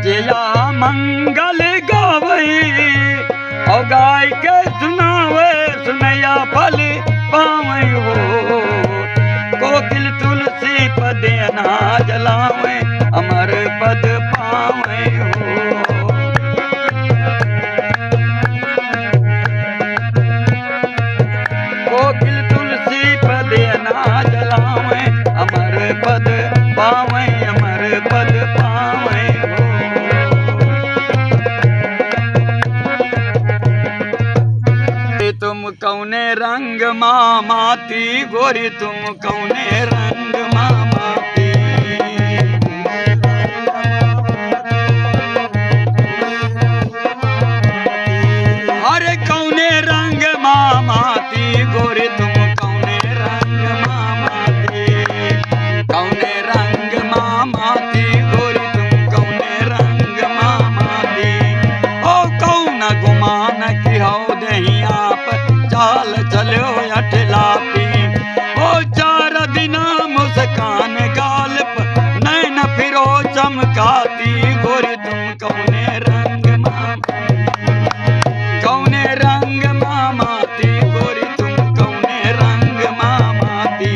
जिया मंगल गावे और गाय के सुनावे सुनैया फल पावे हो। कोकिल तुलसी पद ना जलावे अमर पद पावे हो। कोकिल तुलसी पद ना जलावे अमर पद पावे अमर पद पावे हो। तुम कौने रंग मामाती गोरी तुम कौने रंग मामाती। अरे कौने रंग मामाती गोरी तुम कौने रंग मामाती। कौने रंग मामाती गोरी तुम कौने रंग मामाती। ओ कौन गुमान की हो दहिया चाल चलो अठलापी। ओ 4 दिना मुस्कान गाल पर नैन फिरो चमकाती गोरी तुम कौने रंग कौने रंग मामाती गोरी तुम कौने रंग मामाती।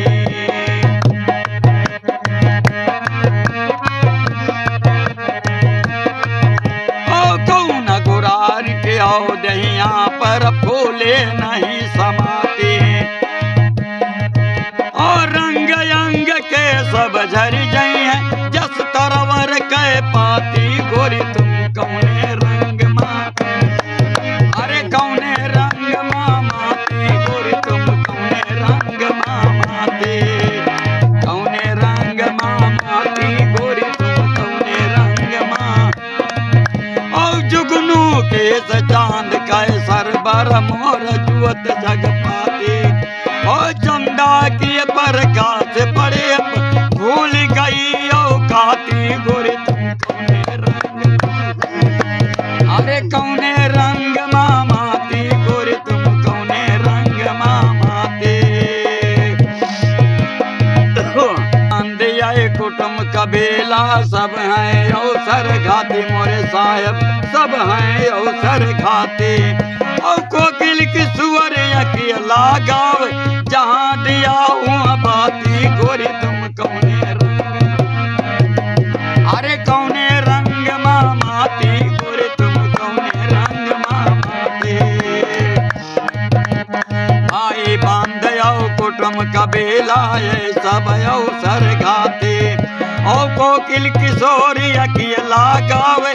ओ कौन गुरार के आओ दहिया पर फूले नहीं समाती। और रंग अंग के सब झर जाई है जस तरवर के पाती गोरी तुम कौने रंग अरे कौने रंग मामाती गोरी तुम कौने रंग मामाती। कौने रंग मामाती गोरी तुम कौने रंग और जुगनू के चांद का सर बर मोर जुअत जग पाती। और चंदा की प्रकाश पड़े भूल गई औकाती गोरी तुम कौने रंग अरे कौने रंग मामाती गोरी तुम कौने रंग मामाती। आए कुटुंब कबीला सब हैं अवसर घाती मोरे साहब सब हैं अवसर घाती। और कोकिल की सुअर अकेला गाव जहाँ दिया हूँ बाती गोरी तुम कौने रंग अरे कौने रंग मामाती गोरी तुम कौने रंग मामाती। आई बांध आओ कुटुंब कबीला ये सब अवसर घाती। और कोकिल किशोरी अकेला गावे